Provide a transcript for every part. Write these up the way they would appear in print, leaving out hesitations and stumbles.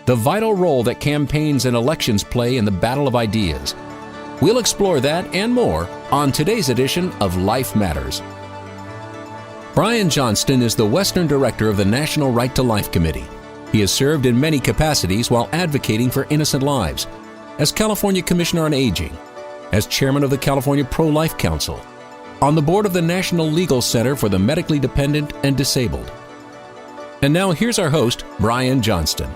the vital role that campaigns and elections play in the battle of ideas. We'll explore that and more on today's edition of Life Matters. Brian Johnston is the Western Director of the National Right to Life Committee. He has served in many capacities while advocating for innocent lives, as California Commissioner on Aging, as Chairman of the California Pro-Life Council, on the board of the National Legal Center for the Medically Dependent and Disabled. And now here's our host, Brian Johnston.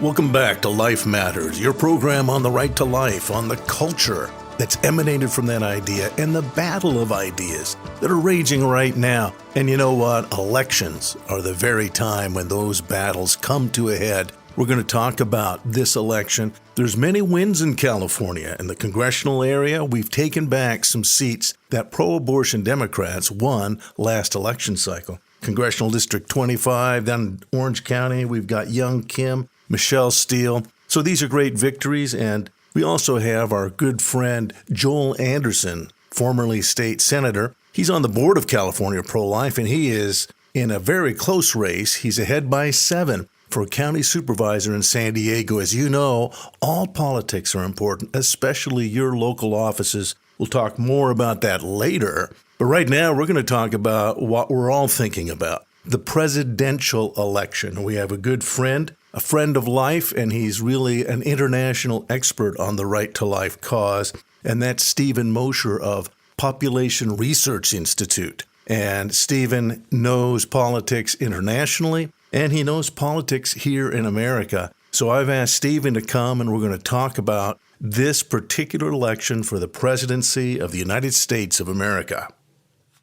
Welcome back to Life Matters, your program on the right to life, on the culture that's emanated from that idea and the battle of ideas that are raging right now. And you know what? Elections are the very time when those battles come to a head. We're going to talk about this election. There's many wins in California. In the congressional area, we've taken back some seats that pro-abortion Democrats won last election cycle. Congressional District 25 down in Orange County, we've got Young Kim, Michelle Steele. So these are great victories, and we also have our good friend Joel Anderson, formerly state senator. He's on the board of California Pro-Life, and he is in a very close race. He's ahead by 7 for county supervisor in San Diego. As you know, all politics are important, especially your local offices. We'll talk more about that later. But right now, we're going to talk about what we're all thinking about, the presidential election. We have a good friend, a friend of life, and he's really an international expert on the right to life cause, and that's Stephen Mosher of Population Research Institute. And Stephen knows politics internationally, and he knows politics here in America. So I've asked Stephen to come, and we're going to talk about this particular election for the presidency of the United States of America.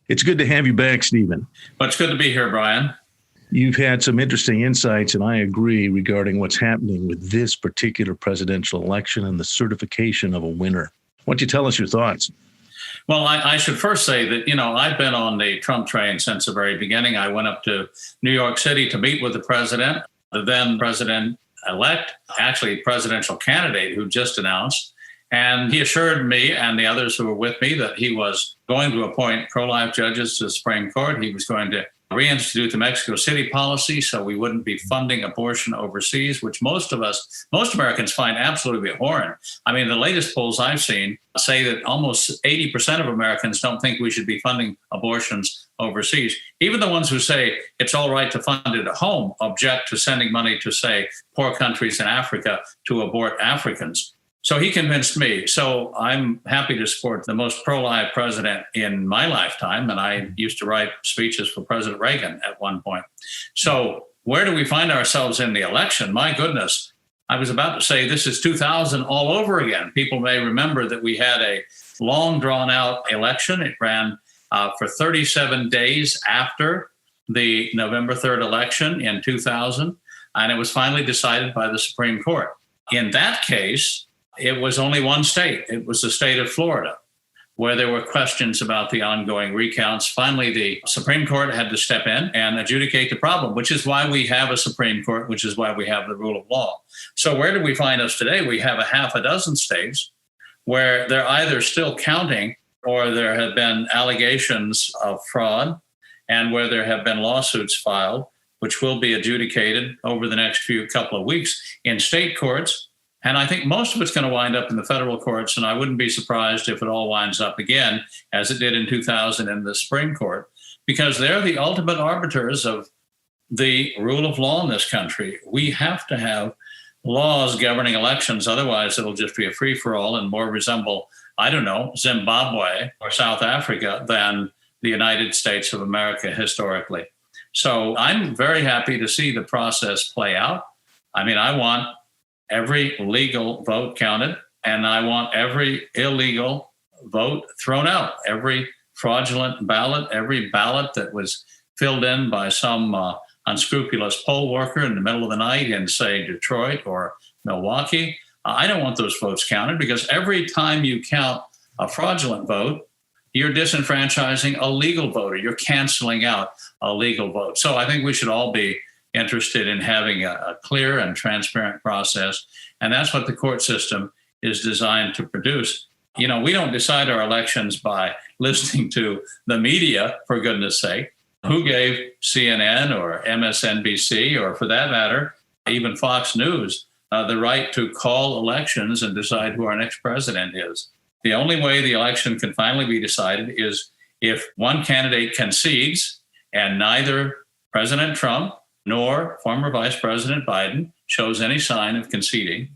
It's good to have you back, Stephen. Well, it's good to be here, Brian. You've had some interesting insights, and I agree, regarding what's happening with this particular presidential election and the certification of a winner. Why don't you tell us your thoughts? Well, I should first say that, I've been on the Trump train since the very beginning. I went up to New York City to meet with the president, the then president-elect, actually presidential candidate who just announced. And he assured me and the others who were with me that he was going to appoint pro-life judges to the Supreme Court. He was going to reinstitute the Mexico City policy so we wouldn't be funding abortion overseas, which most Americans find absolutely abhorrent. I mean, the latest polls I've seen say that almost 80% of Americans don't think we should be funding abortions overseas. Even the ones who say it's all right to fund it at home object to sending money to, say, poor countries in Africa to abort Africans. So he convinced me. So I'm happy to support the most pro-life president in my lifetime. And I used to write speeches for President Reagan at one point. So where do we find ourselves in the election? My goodness, I was about to say this is 2000 all over again. People may remember that we had a long drawn out election. It ran for 37 days after the November 3rd election in 2000. And it was finally decided by the Supreme Court. In that case, it was only one state. It was the state of Florida, where there were questions about the ongoing recounts. Finally, the Supreme Court had to step in and adjudicate the problem, which is why we have a Supreme Court, which is why we have the rule of law. So where do we find us today? We have a half a dozen states where they're either still counting or there have been allegations of fraud and where there have been lawsuits filed, which will be adjudicated over the next couple of weeks in state courts. And I think most of it's going to wind up in the federal courts, and I wouldn't be surprised if it all winds up again, as it did in 2000 in the Supreme Court, because they're the ultimate arbiters of the rule of law in this country. We have to have laws governing elections, otherwise it'll just be a free-for-all and more resemble, Zimbabwe or South Africa than the United States of America historically. So I'm very happy to see the process play out. I mean, I want every legal vote counted, and I want every illegal vote thrown out. Every fraudulent ballot, every ballot that was filled in by some unscrupulous poll worker in the middle of the night in, say, Detroit or Milwaukee. I don't want those votes counted, because every time you count a fraudulent vote, you're disenfranchising a legal voter. You're canceling out a legal vote. So I think we should all be interested in having a clear and transparent process. And that's what the court system is designed to produce. We don't decide our elections by listening to the media, for goodness sake. Who gave CNN or MSNBC, or for that matter, even Fox News, the right to call elections and decide who our next president is. The only way the election can finally be decided is if one candidate concedes and neither President Trump nor former Vice President Biden shows any sign of conceding,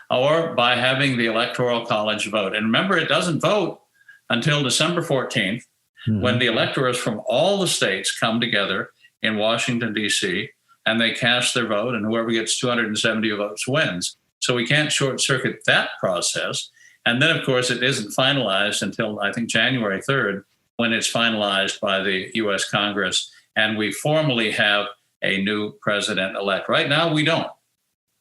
or by having the Electoral College vote. And remember, it doesn't vote until December 14th, when the electors from all the states come together in Washington, D.C., and they cast their vote, and whoever gets 270 votes wins. So we can't short circuit that process. And then, of course, it isn't finalized until, I think, January 3rd, when it's finalized by the U.S. Congress, and we formally have a new president-elect. Right now, we don't.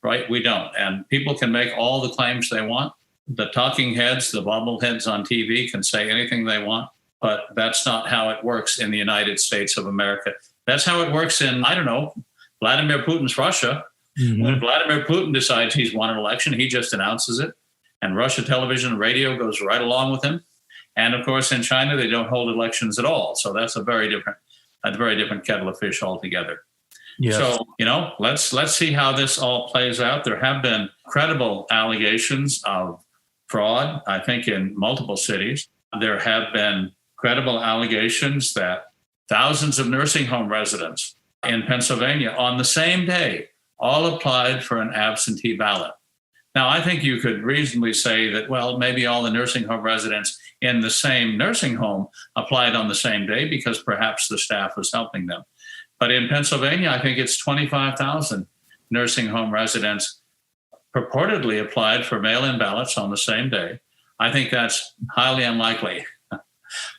Right? We don't. And people can make all the claims they want. The talking heads, the bobbleheads on TV can say anything they want, but that's not how it works in the United States of America. That's how it works in, I don't know, Vladimir Putin's Russia. When Vladimir Putin decides he's won an election, he just announces it. And Russia television and radio goes right along with him. And of course, in China, they don't hold elections at all. So that's a very different kettle of fish altogether. Yes. So, let's see how this all plays out. There have been credible allegations of fraud, I think, in multiple cities. There have been credible allegations that thousands of nursing home residents in Pennsylvania on the same day all applied for an absentee ballot. Now, I think you could reasonably say that, well, maybe all the nursing home residents in the same nursing home applied on the same day because perhaps the staff was helping them. But in Pennsylvania, I think it's 25,000 nursing home residents purportedly applied for mail-in ballots on the same day. I think that's highly unlikely.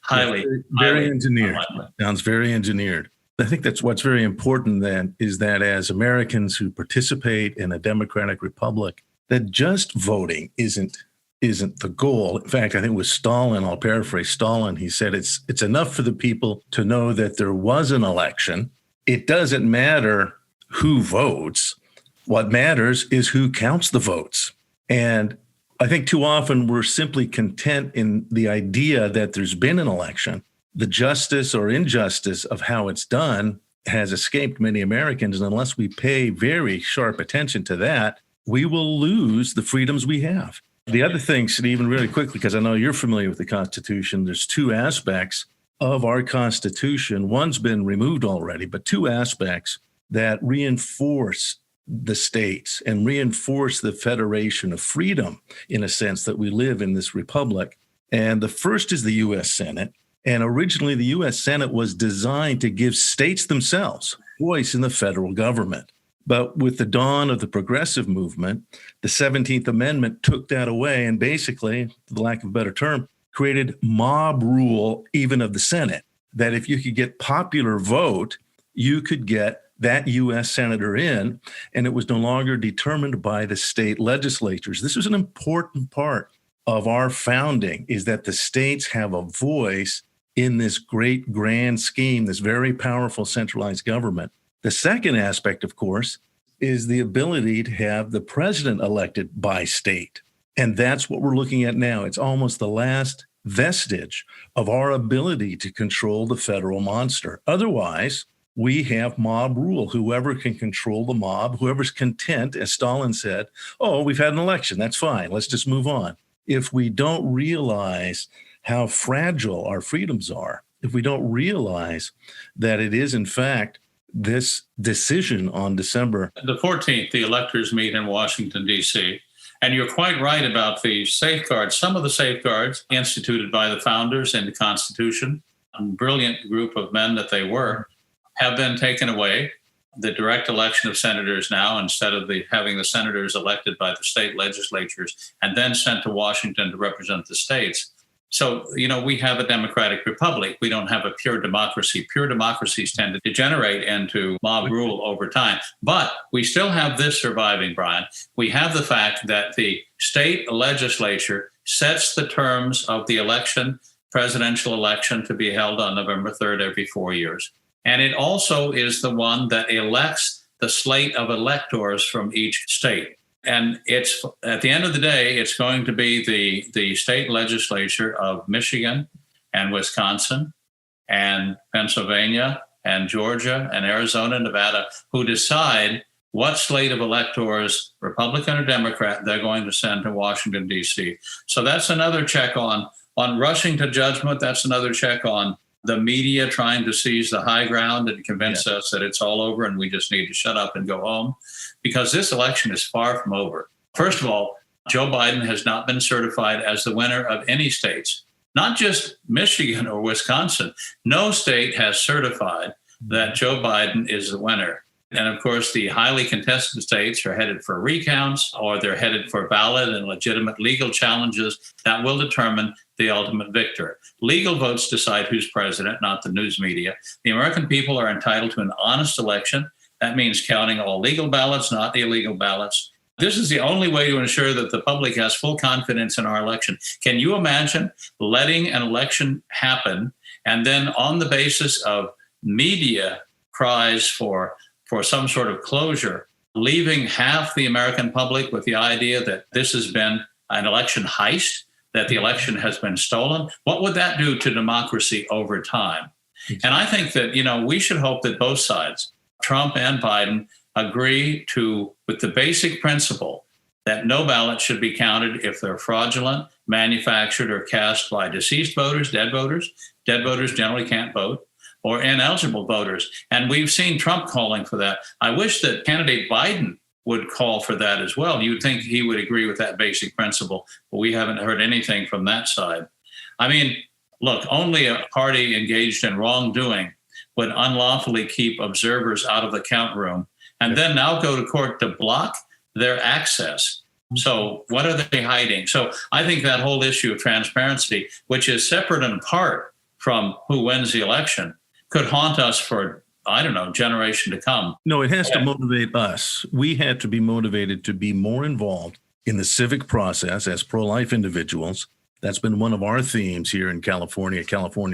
Very engineered. Unlikely. Sounds very engineered. I think that's what's very important then is that as Americans who participate in a democratic republic, that just voting isn't the goal. In fact, I think it was Stalin, I'll paraphrase Stalin, he said it's enough for the people to know that there was an election. It doesn't matter who votes. What matters is who counts the votes. And I think too often we're simply content in the idea that there's been an election. The justice or injustice of how it's done has escaped many Americans. And unless we pay very sharp attention to that, we will lose the freedoms we have. The other thing, Stephen, really quickly, because I know you're familiar with the Constitution, there's two aspects of our Constitution. One's been removed already, but two aspects that reinforce the states and reinforce the federation of freedom in a sense that we live in this republic. And the first is the U.S. Senate. And originally, the U.S. Senate was designed to give states themselves voice in the federal government. But with the dawn of the progressive movement, the 17th Amendment took that away and basically, for the lack of a better term, created mob rule even of the Senate, that if you could get popular vote, you could get that U.S. senator in, and it was no longer determined by the state legislatures. This was an important part of our founding, is that the states have a voice in this great grand scheme, this very powerful centralized government. The second aspect, of course, is the ability to have the president elected by state. And that's what we're looking at now. It's almost the last vestige of our ability to control the federal monster. Otherwise, we have mob rule. Whoever can control the mob, whoever's content, as Stalin said, oh, we've had an election, that's fine, let's just move on. If we don't realize how fragile our freedoms are, if we don't realize that it is, in fact, this decision on December the 14th, the electors meet in Washington, D.C., and you're quite right about the safeguards. Some of the safeguards instituted by the founders in the Constitution, a brilliant group of men that they were, have been taken away. The direct election of senators now, instead of having the senators elected by the state legislatures and then sent to Washington to represent the states. So, we have a democratic republic. We don't have a pure democracy. Pure democracies tend to degenerate into mob rule over time. But we still have this surviving, Brian. We have the fact that the state legislature sets the terms of the election, presidential election, to be held on November 3rd every 4 years. And it also is the one that elects the slate of electors from each state. And it's, at the end of the day, it's going to be the state legislature of Michigan and Wisconsin and Pennsylvania and Georgia and Arizona and Nevada who decide what slate of electors, Republican or Democrat, they're going to send to Washington, D.C. So that's another check on rushing to judgment. That's another check on the media trying to seize the high ground and convince us that it's all over and we just need to shut up and go home, because this election is far from over. First of all, Joe Biden has not been certified as the winner of any states, not just Michigan or Wisconsin. No state has certified that Joe Biden is the winner. And of course, the highly contested states are headed for recounts, or they're headed for valid and legitimate legal challenges that will determine the ultimate victor. Legal votes decide who's president, not the news media. The American people are entitled to an honest election. That means counting all legal ballots, not illegal ballots. This is the only way to ensure that the public has full confidence in our election. Can you imagine letting an election happen and then, on the basis of media cries for some sort of closure, leaving half the American public with the idea that this has been an election heist, that the election has been stolen? What would that do to democracy over time? And I think that, we should hope that both sides, Trump and Biden, agree with the basic principle that no ballot should be counted if they're fraudulent, manufactured, or cast by deceased voters, dead voters. Dead voters generally can't vote, or ineligible voters. And we've seen Trump calling for that. I wish that candidate Biden would call for that as well. You'd think he would agree with that basic principle, but we haven't heard anything from that side. I mean, look, only a party engaged in wrongdoing would unlawfully keep observers out of the count room and then now go to court to block their access. So what are they hiding? So I think that whole issue of transparency, which is separate and apart from who wins the election, could haunt us for, generation to come. No, it has to motivate us. We had to be motivated to be more involved in the civic process as pro-life individuals. That's been one of our themes here in California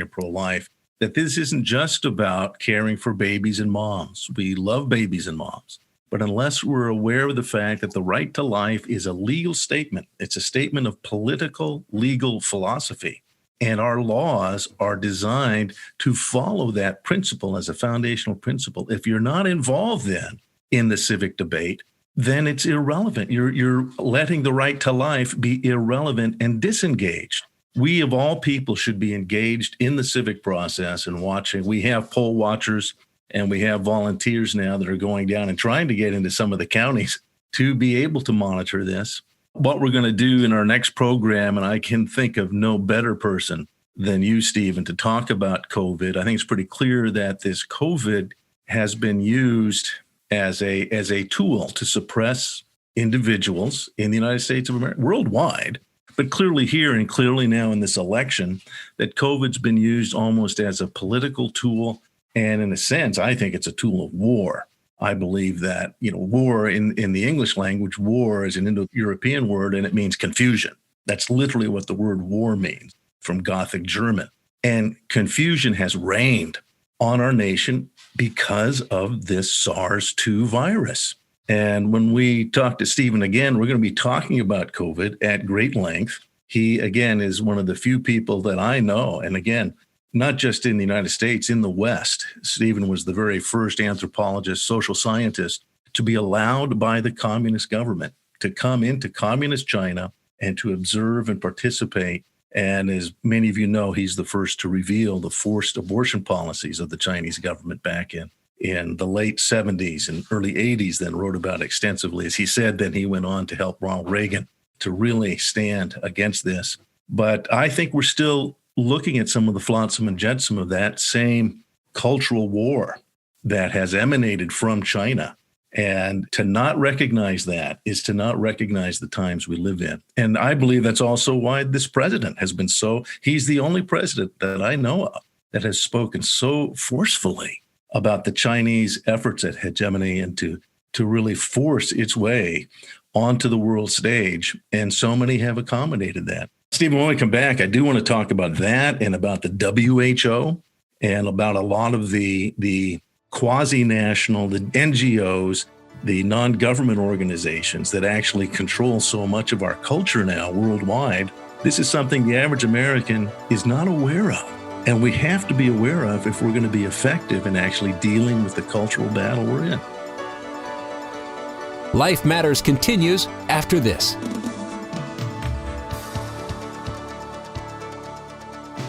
pro-life, that this isn't just about caring for babies and moms. We love babies and moms. But unless we're aware of the fact that the right to life is a legal statement, it's a statement of political, legal philosophy. And our laws are designed to follow that principle as a foundational principle. If you're not involved then in the civic debate, then it's irrelevant. You're letting the right to life be irrelevant and disengaged. We, of all people, should be engaged in the civic process and watching. We have poll watchers and we have volunteers now that are going down and trying to get into some of the counties to be able to monitor this. What we're going to do in our next program, and I can think of no better person than you, Stephen, to talk about COVID. I think it's pretty clear that this COVID has been used as a tool to suppress individuals in the United States of America, worldwide, but clearly here and clearly now in this election, that COVID's been used almost as a political tool. And in a sense, I think it's a tool of war. I believe that, war in the English language, war is an Indo-European word, and it means confusion. That's literally what the word war means from Gothic German. And confusion has reigned on our nation because of this SARS-2 virus. And when we talk to Stephen again, we're going to be talking about COVID at great length. He, again, is one of the few people that I know, and again, not just in the United States, in the West. Stephen was the very first anthropologist, social scientist to be allowed by the communist government to come into communist China and to observe and participate. And as many of you know, he's the first to reveal the forced abortion policies of the Chinese government back in the late 70s and early 80s, then wrote about extensively. As he said, then he went on to help Ronald Reagan to really stand against this. But I think we're still looking at some of the flotsam and jetsam of that same cultural war that has emanated from China. And to not recognize that is to not recognize the times we live in. And I believe that's also why this president has been he's the only president that I know of that has spoken so forcefully about the Chinese efforts at hegemony and to really force its way onto the world stage. And so many have accommodated that. Stephen, when we come back, I do want to talk about that and about the WHO and about a lot of the quasi-national, the NGOs, the non-government organizations that actually control so much of our culture now worldwide. This is something the average American is not aware of. And we have to be aware of if we're going to be effective in actually dealing with the cultural battle we're in. Life Matters continues after this.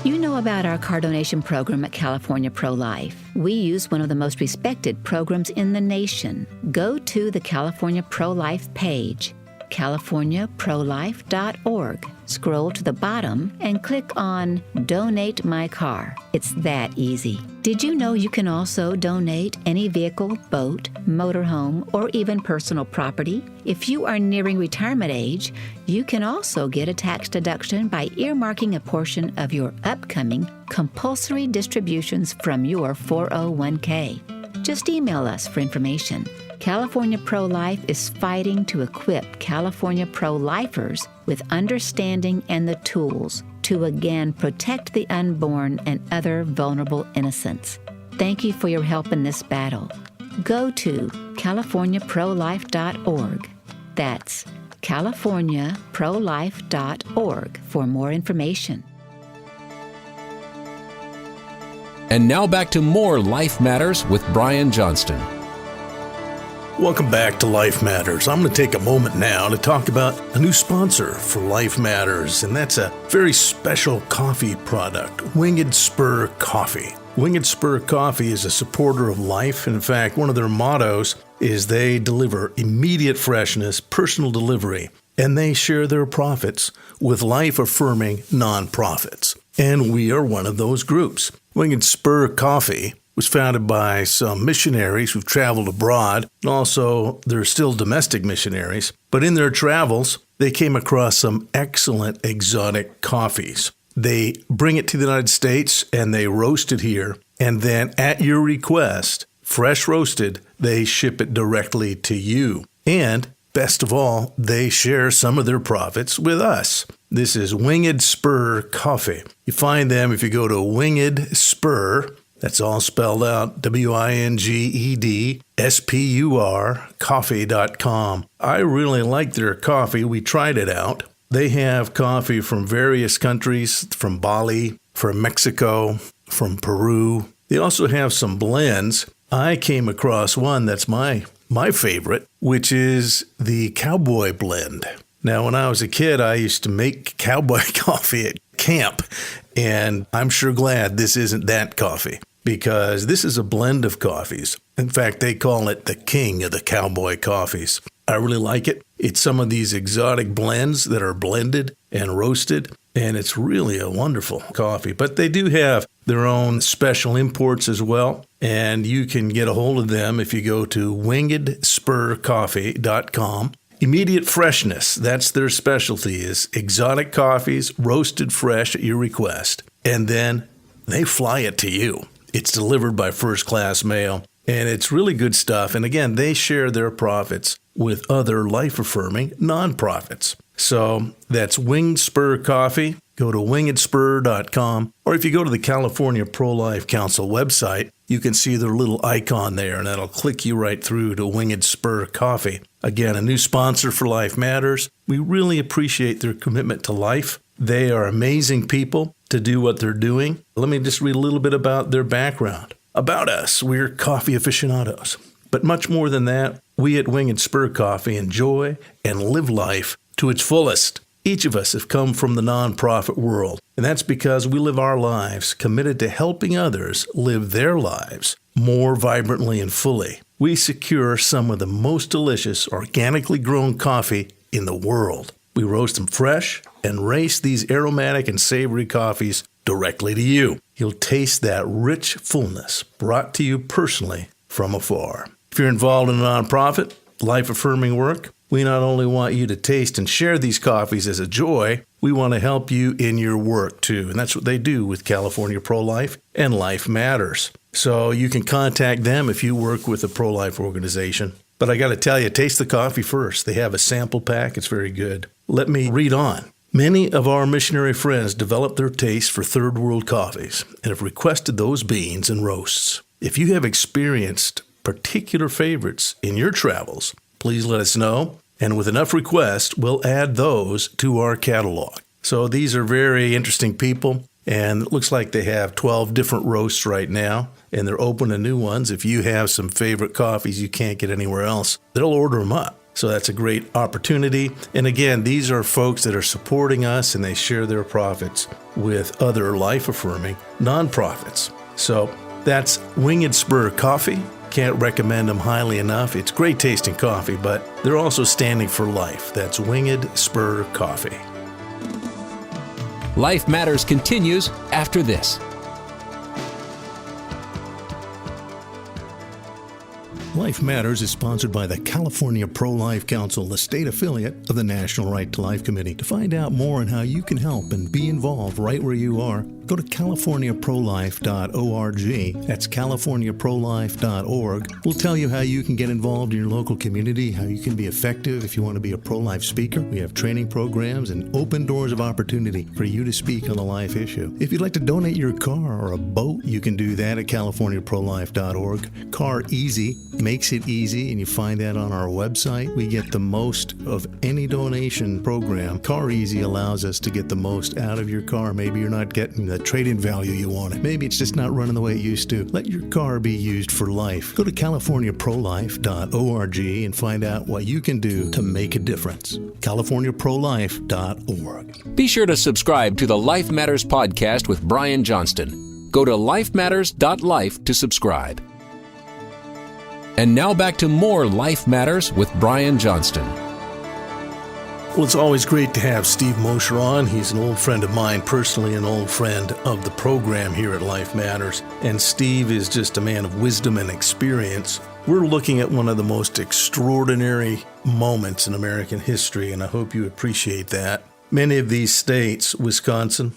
You know about our car donation program at California Pro-Life. We use one of the most respected programs in the nation. Go to the California Pro-Life page, californiaprolife.org. Scroll to the bottom and click on Donate My Car. It's that easy. Did you know you can also donate any vehicle, boat, motorhome, or even personal property? If you are nearing retirement age, you can also get a tax deduction by earmarking a portion of your upcoming compulsory distributions from your 401k. Just email us for information. California Pro-Life is fighting to equip California pro-lifers with understanding and the tools to again protect the unborn and other vulnerable innocents. Thank you for your help in this battle. Go to californiaprolife.org. That's californiaprolife.org for more information. And now back to more Life Matters with Brian Johnston. Welcome back to Life Matters. I'm going to take a moment now to talk about a new sponsor for Life Matters, and that's a very special coffee product, Winged Spur Coffee. Winged Spur Coffee is a supporter of life. In fact, one of their mottos is they deliver immediate freshness, personal delivery, and they share their profits with life-affirming nonprofits. And we are one of those groups. Winged Spur Coffee was founded by some missionaries who've traveled abroad, and also they're still domestic missionaries. But in their travels, they came across some excellent exotic coffees. They bring it to the United States and they roast it here. And then at your request, fresh roasted, they ship it directly to you. And best of all, they share some of their profits with us. This is Winged Spur Coffee. You find them if you go to Winged Spur. That's all spelled out, WINGED SPUR, coffee.com. I really like their coffee. We tried it out. They have coffee from various countries, from Bali, from Mexico, from Peru. They also have some blends. I came across one that's my favorite, which is the Cowboy Blend. Now, when I was a kid, I used to make cowboy coffee at camp, and I'm sure glad this isn't that coffee, because this is a blend of coffees. In fact, they call it the king of the cowboy coffees. I really like it. It's some of these exotic blends that are blended and roasted, and it's really a wonderful coffee. But they do have their own special imports as well, and you can get a hold of them if you go to wingedspurcoffee.com. Immediate freshness, that's their specialty, is exotic coffees, roasted fresh at your request. And then they fly it to you. It's delivered by first-class mail, and it's really good stuff. And again, they share their profits with other life-affirming nonprofits. So that's Winged Spur Coffee. Go to wingedspur.com, or if you go to the California Pro-Life Council website, you can see their little icon there, and that'll click you right through to Winged Spur Coffee. Again, a new sponsor for Life Matters. We really appreciate their commitment to life. They are amazing people to do what they're doing. Let me just read a little bit about their background. About us, we're coffee aficionados. But much more than that, we at Winged Spur Coffee enjoy and live life to its fullest. Each of us have come from the nonprofit world, and that's because we live our lives committed to helping others live their lives more vibrantly and fully. We secure some of the most delicious organically grown coffee in the world. We roast them fresh and race these aromatic and savory coffees directly to you. You'll taste that rich fullness brought to you personally from afar. If you're involved in a nonprofit, life-affirming work, we not only want you to taste and share these coffees as a joy, we want to help you in your work too. And that's what they do with California Pro-Life and Life Matters. So you can contact them if you work with a pro-life organization. But I got to tell you, taste the coffee first. They have a sample pack. It's very good. Let me read on. Many of our missionary friends developed their taste for third world coffees and have requested those beans and roasts. If you have experienced particular favorites in your travels, please let us know, and with enough requests, we'll add those to our catalog. So these are very interesting people, and it looks like they have 12 different roasts right now, and they're open to new ones. If you have some favorite coffees you can't get anywhere else, they'll order them up. So that's a great opportunity. And again, these are folks that are supporting us, and they share their profits with other life-affirming nonprofits. So that's Winged Spur Coffee. Can't recommend them highly enough. It's great tasting coffee, but they're also standing for life. That's Winged Spur Coffee. Life Matters continues after this. Life Matters is sponsored by the California Pro-Life Council, the state affiliate of the National Right to Life Committee. To find out more on how you can help and be involved right where you are, go to californiaprolife.org. That's californiaprolife.org. We'll tell you how you can get involved in your local community, how you can be effective if you want to be a pro-life speaker. We have training programs and open doors of opportunity for you to speak on the life issue. If you'd like to donate your car or a boat, you can do that at californiaprolife.org. Car Easy makes it easy, and you find that on our website. We get the most of any donation program. Car Easy allows us to get the most out of your car. Maybe you're not getting the trade-in value you wanted. Maybe it's just not running the way it used to. Let your car be used for life. Go to californiaprolife.org and find out what you can do to make a difference. californiaprolife.org. Be sure to subscribe to the Life Matters podcast with Brian Johnston. Go to lifematters.life to subscribe. And now back to more Life Matters with Brian Johnston. Well, it's always great to have Steve Mosher on. He's an old friend of mine, personally an old friend of the program here at Life Matters. And Steve is just a man of wisdom and experience. We're looking at one of the most extraordinary moments in American history, and I hope you appreciate that. Many of these states, Wisconsin,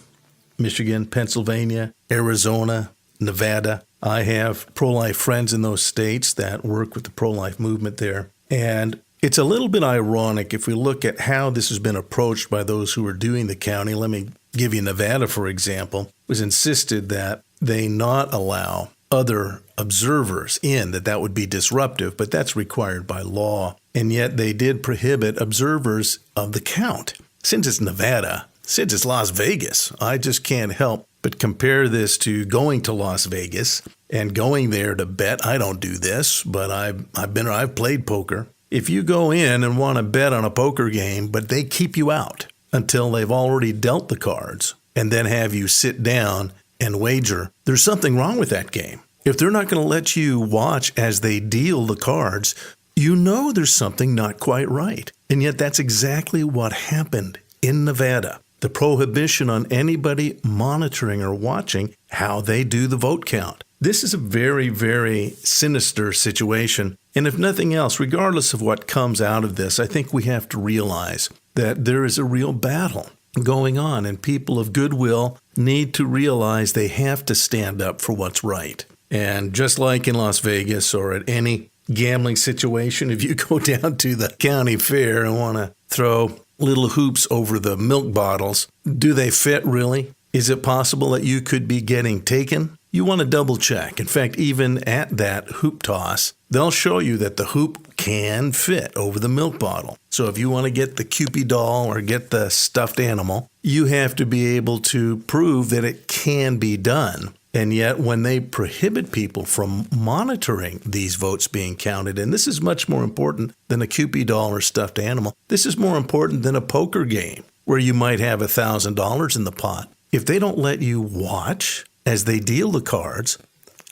Michigan, Pennsylvania, Arizona, Nevada, I have pro-life friends in those states that work with the pro-life movement there. And it's a little bit ironic if we look at how this has been approached by those who are doing the county. Let me give you Nevada, for example. It was insisted that they not allow other observers in, that would be disruptive, but that's required by law. And yet they did prohibit observers of the count. Since it's Nevada, since it's Las Vegas, I just can't help but compare this to going to Las Vegas and going there to bet. I don't do this, but I've played poker. If you go in and want to bet on a poker game, but they keep you out until they've already dealt the cards and then have you sit down and wager, there's something wrong with that game. If they're not going to let you watch as they deal the cards, you know there's something not quite right. And yet that's exactly what happened in Nevada. The prohibition on anybody monitoring or watching how they do the vote count. This is a very, very sinister situation. And if nothing else, regardless of what comes out of this, I think we have to realize that there is a real battle going on, and people of goodwill need to realize they have to stand up for what's right. And just like in Las Vegas or at any gambling situation, if you go down to the county fair and want to throw little hoops over the milk bottles, do they fit really? Is it possible that you could be getting taken? You want to double check. In fact, even at that hoop toss, they'll show you that the hoop can fit over the milk bottle. So if you want to get the Cupid doll or get the stuffed animal, you have to be able to prove that it can be done. And yet when they prohibit people from monitoring these votes being counted, and this is much more important than a Cupid doll or stuffed animal, this is more important than a poker game where you might have $1,000 in the pot. If they don't let you watch as they deal the cards,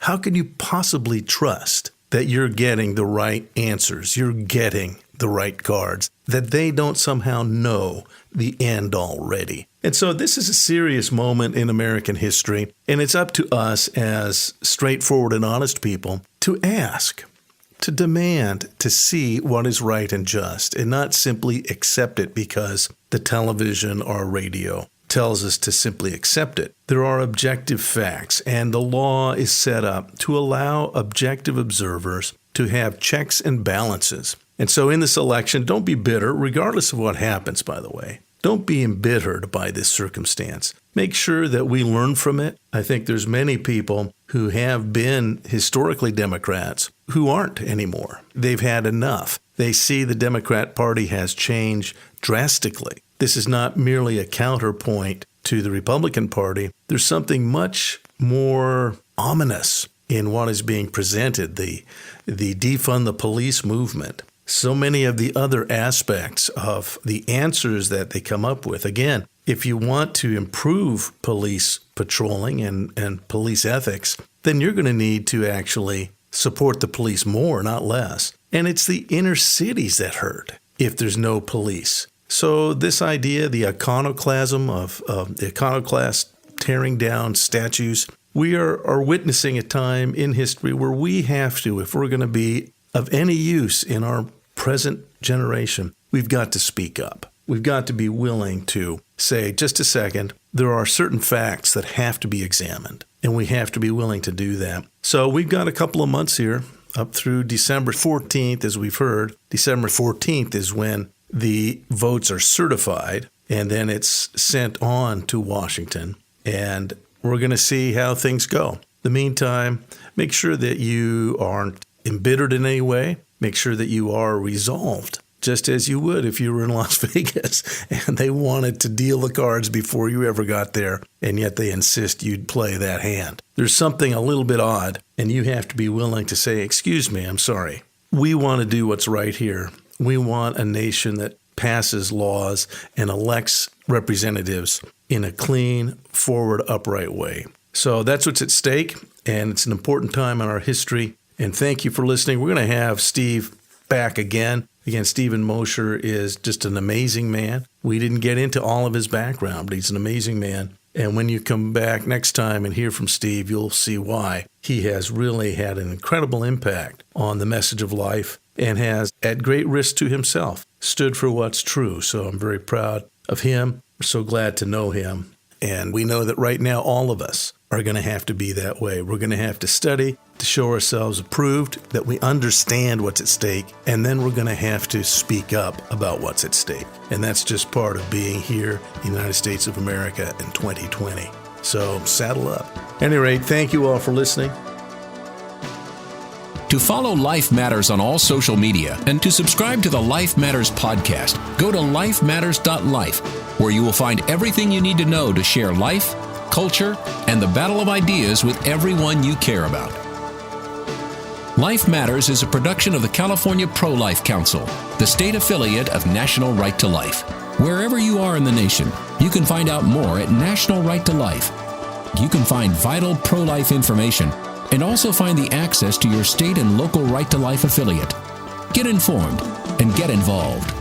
how can you possibly trust that you're getting the right answers, you're getting the right cards, that they don't somehow know the end already? And so this is a serious moment in American history, and it's up to us as straightforward and honest people to ask, to demand, to see what is right and just, and not simply accept it because the television or radio tells us to simply accept it. There are objective facts, and the law is set up to allow objective observers to have checks and balances. And so in this election, don't be bitter, regardless of what happens, by the way. Don't be embittered by this circumstance. Make sure that we learn from it. I think there's many people who have been historically Democrats who aren't anymore. They've had enough. They see the Democrat Party has changed drastically. This is not merely a counterpoint to the Republican Party. There's something much more ominous in what is being presented, the defund the police movement. so many of the other aspects of the answers that they come up with. Again, if you want to improve police patrolling and police ethics, then you're going to need to actually support the police more, not less. And it's the inner cities that hurt if there's no police. So this idea, the iconoclasm of the iconoclast tearing down statues, we are witnessing a time in history where we have to, if we're going to be of any use in our present generation, we've got to speak up. We've got to be willing to say, just a second, there are certain facts that have to be examined, and we have to be willing to do that. So we've got a couple of months here up through December 14th, as we've heard. December 14th is when the votes are certified, and then it's sent on to Washington, and we're going to see how things go. In the meantime, make sure that you aren't embittered in any way. Make sure that you are resolved, just as you would if you were in Las Vegas and they wanted to deal the cards before you ever got there, and yet they insist you'd play that hand. There's something a little bit odd, and you have to be willing to say, excuse me, I'm sorry. We want to do what's right here. We want a nation that passes laws and elects representatives in a clean, forward, upright way. So that's what's at stake, and it's an important time in our history. And thank you for listening. We're going to have Steve back again. Again, Stephen Mosher is just an amazing man. We didn't get into all of his background, but he's an amazing man. And when you come back next time and hear from Steve, you'll see why he has really had an incredible impact on the message of life and has, at great risk to himself, stood for what's true. So I'm very proud of him. We're so glad to know him. And we know that right now all of us are going to have to be that way. We're going to have to study to show ourselves approved, that we understand what's at stake, and then we're going to have to speak up about what's at stake. And that's just part of being here in the United States of America in 2020. So saddle up. At any rate, thank you all for listening. To follow Life Matters on all social media and to subscribe to the Life Matters podcast, go to lifematters.life, where you will find everything you need to know to share life, culture, and the battle of ideas with everyone you care about. Life Matters is a production of the California Pro-Life Council, the state affiliate of National Right to Life. Wherever you are in the nation, you can find out more at National Right to Life. You can find vital pro-life information and also find the access to your state and local Right to Life affiliate. Get informed and get involved.